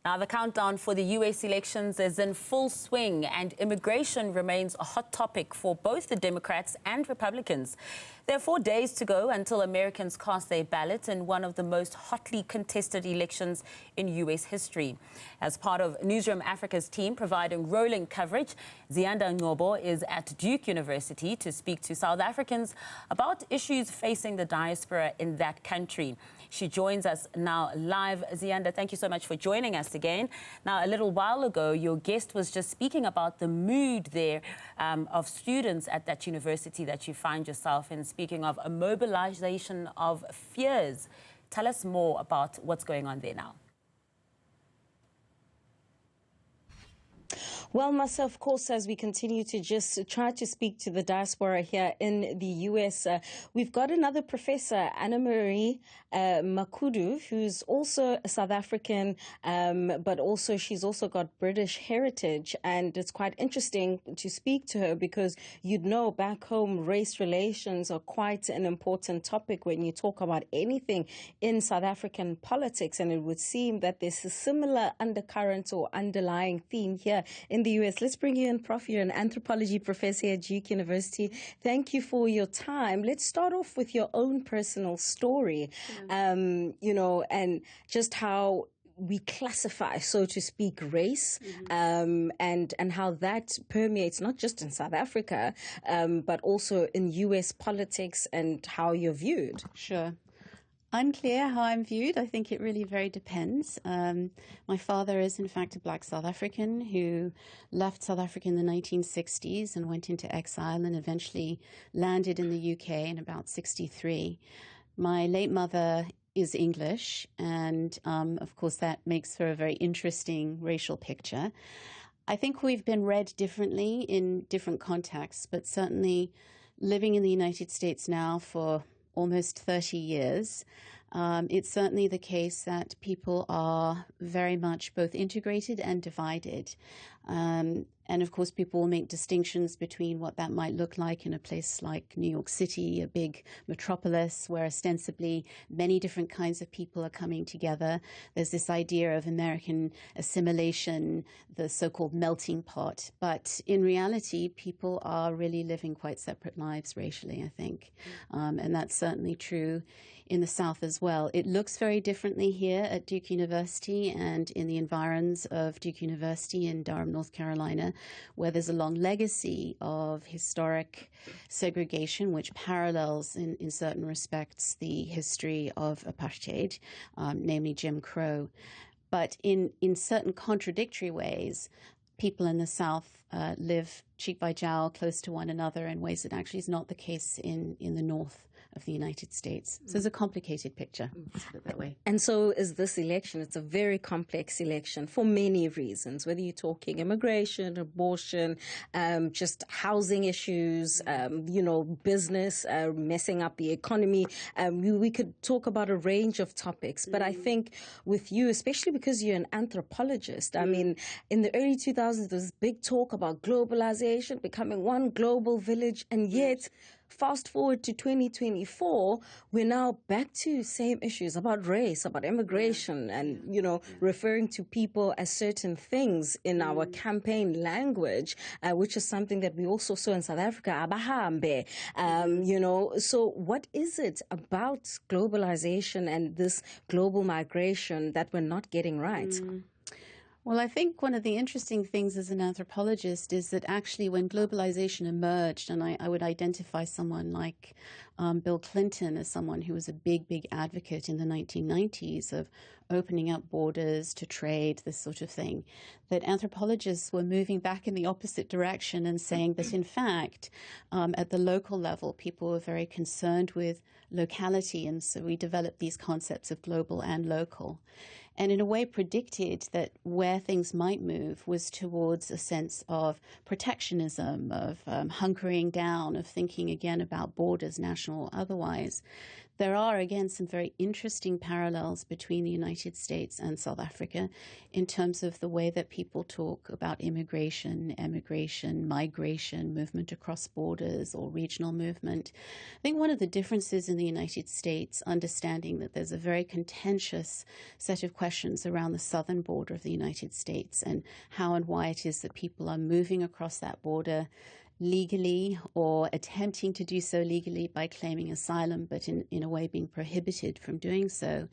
Now, the countdown for the US elections is in full swing, and immigration remains a hot topic for both the Democrats and Republicans. There are 4 days to go until Americans cast their ballot in one of the most hotly contested elections in US history. As part of Newzroom Afrika's team providing rolling coverage, Ziyanda Ngcobo is at Duke University to speak to South Africans about issues facing the diaspora in that country. She joins us now live. Ziyanda, thank you so much for joining us again. Now, a little while ago, your guest was just speaking about the mood there of students at that university that you find yourself in, speaking of a mobilization of fears. Tell us more about what's going on there now. Well, Masa, of course, as we continue to just try to speak to the diaspora here in the US, we've got another professor, Anne-Marie Makhulu, who's also a South African, but also she's also got British heritage. And it's quite interesting to speak to her because you'd know back home race relations are quite an important topic when you talk about anything in South African politics. And it would seem that there's a similar undercurrent or underlying theme here in the US. Let's bring you in, Prof. You're an anthropology professor at Duke University. Thank you for your time. Let's start off with your own personal story, you know, and just how we classify, so to speak, race, and how that permeates not just in South Africa, but also in US politics and how you're viewed. Sure. Unclear how I'm viewed. I think it really very depends. My father is, in fact, a black South African who left South Africa in the 1960s and went into exile and eventually landed in the UK in about 63. My late mother is English, and of course that makes for a very interesting racial picture. I think we've been read differently in different contexts, but certainly living in the United States now for almost 30 years, it's certainly the case that people are very much both integrated and divided. And of course, people will make distinctions between what that might look like in a place like New York City, a big metropolis where ostensibly many different kinds of people are coming together. There's this idea of American assimilation, the so-called melting pot. But in reality, people are really living quite separate lives racially, I think. And that's certainly true in the South as well. It looks very differently here at Duke University and in the environs of Duke University in Durham, North Carolina, where there's a long legacy of historic segregation, which parallels in certain respects the history of apartheid, namely Jim Crow. But in certain contradictory ways, people in the South live cheek by jowl, close to one another in ways that actually is not the case in the North of the United States. So it's a complicated picture, let's put it that way. And so is this election. It's a very complex election for many reasons, whether you're talking immigration, abortion, just housing issues, you know, business, messing up the economy. We could talk about a range of topics. But I think with you, especially because you're an anthropologist, I mean, in the early 2000s, there was big talk about globalization, becoming one global village, and yet fast forward to 2024, we're now back to same issues about race, about immigration, and, you know, referring to people as certain things in our campaign language, which is something that we also saw in South Africa, abahambe, you know. So what is it about globalization and this global migration that we're not getting right? Well, I think one of the interesting things as an anthropologist is that actually when globalization emerged, and I would identify someone like Bill Clinton as someone who was a big advocate in the 1990s of opening up borders to trade, this sort of thing, that anthropologists were moving back in the opposite direction and saying that, in fact, at the local level, people were very concerned with locality. And so we developed these concepts of global and local. And in a way predicted that where things might move was towards a sense of protectionism, of hunkering down, of thinking again about borders, national or otherwise. there are, again, some very interesting parallels between the United States and South Africa in terms of the way that people talk about immigration, emigration, migration, movement across borders, or regional movement. I think one of the differences in the United States, understanding that there's a very contentious set of questions around the southern border of the United States and how and why it is that people are moving across that border legally or attempting to do so legally by claiming asylum, but in a way being prohibited from doing so,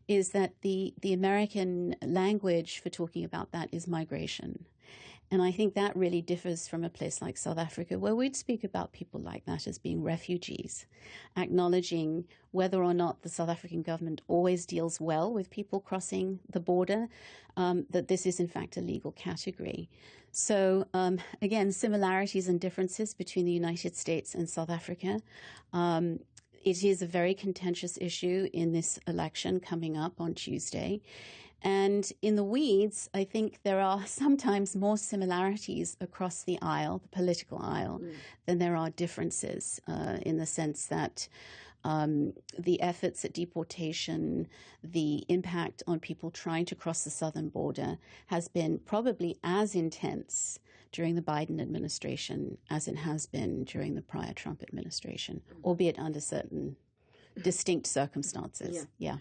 is that the American language for talking about that is migration. And I think that really differs from a place like South Africa, where we'd speak about people like that as being refugees, acknowledging whether or not the South African government always deals well with people crossing the border, that this is in fact a legal category. So again, similarities and differences between the United States and South Africa. It is a very contentious issue in this election coming up on Tuesday. And in the weeds, I think there are sometimes more similarities across the aisle, the political aisle, than there are differences, in the sense that the efforts at deportation, the impact on people trying to cross the southern border has been probably as intense during the Biden administration as it has been during the prior Trump administration, albeit under certain distinct circumstances. Yeah.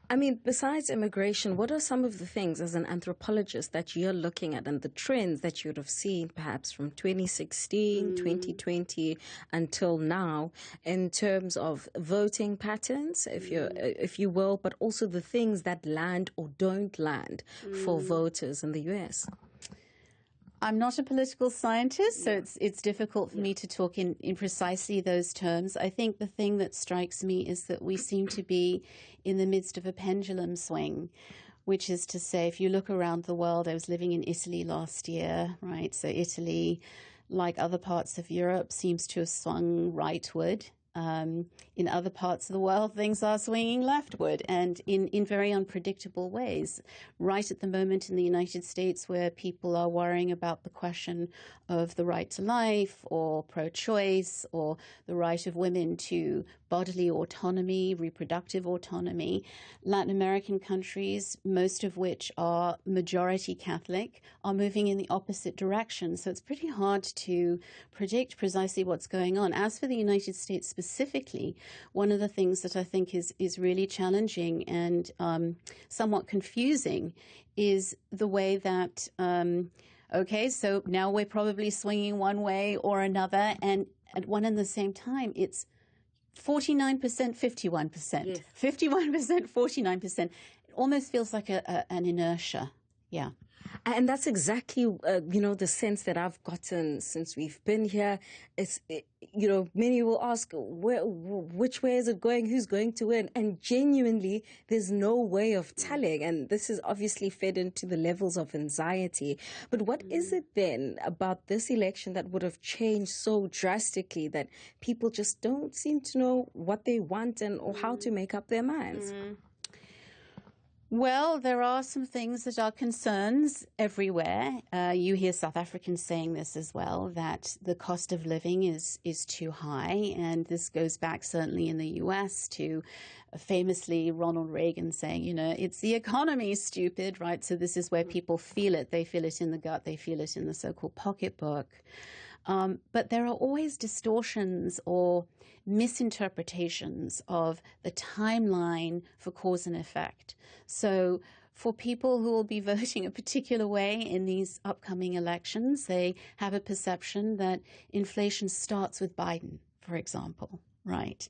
I mean, besides immigration, what are some of the things as an anthropologist that you're looking at and the trends that you would have seen perhaps from 2016, 2020 until now in terms of voting patterns, if you will, but also the things that land or don't land for voters in the US? I'm not a political scientist, so it's difficult for me to talk in precisely those terms. I think the thing that strikes me is that we seem to be in the midst of a pendulum swing, which is to say, if you look around the world, I was living in Italy last year, right? So Italy, like other parts of Europe, seems to have swung rightward. In other parts of the world, things are swinging leftward and in very unpredictable ways. Right at the moment in the United States, where people are worrying about the question of the right to life or pro-choice or the right of women to bodily autonomy, reproductive autonomy, Latin American countries, most of which are majority Catholic, are moving in the opposite direction. So it's pretty hard to predict precisely what's going on. As for the United States specifically, one of the things that I think is really challenging and somewhat confusing is the way that, okay, so now we're probably swinging one way or another, and at one and the same time, it's 49%, 51%, yes. 51%, 49%. It almost feels like an inertia. Yeah. And that's exactly, the sense that I've gotten since we've been here. It's, many will ask, which way is it going? Who's going to win? And genuinely, there's no way of telling. And this is obviously fed into the levels of anxiety. But what is it then about this election that would have changed so drastically that people just don't seem to know what they want and or how to make up their minds? Well, there are some things that are concerns everywhere. You hear South Africans saying this as well, that the cost of living is too high. And this goes back certainly in the US to famously Ronald Reagan saying, it's the economy, stupid, right? So this is where people feel it. They feel it in the gut. They feel it in the so-called pocketbook. But there are always distortions or misinterpretations of the timeline for cause and effect. So for people who will be voting a particular way in these upcoming elections, they have a perception that inflation starts with Biden, for example, right?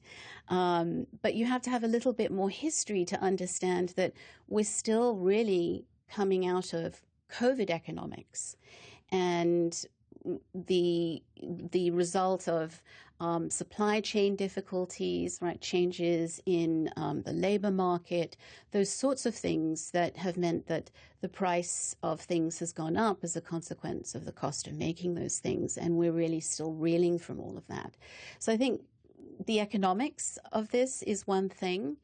But you have to have a little bit more history to understand that we're still really coming out of COVID economics and the result of supply chain difficulties, right, changes in the labor market, those sorts of things that have meant that the price of things has gone up as a consequence of the cost of making those things, and we're really still reeling from all of that. So I think the economics of this is one thing.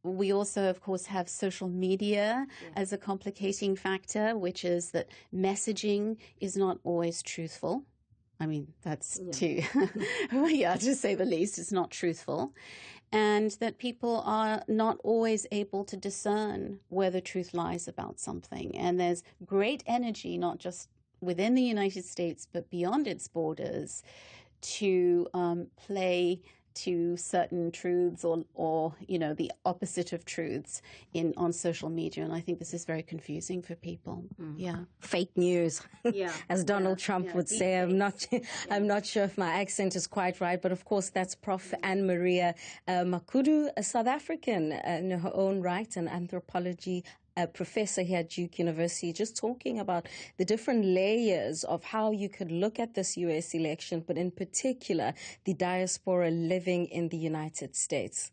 We also, of course, have social media as a complicating factor, which is that messaging is not always truthful, I mean, that's to say the least, it's not truthful. And that people are not always able to discern where the truth lies about something. And there's great energy, not just within the United States, but beyond its borders, to play to certain truths or the opposite of truths on social media. And I think this is very confusing for people. Yeah. Fake news, as Donald Trump would say. I'm not sure if my accent is quite right, but of course that's Prof. Anne-Marie Makhulu, a South African in her own right, an anthropology professor here at Duke University, just talking about the different layers of how you could look at this U.S. election, but in particular, the diaspora living in the United States.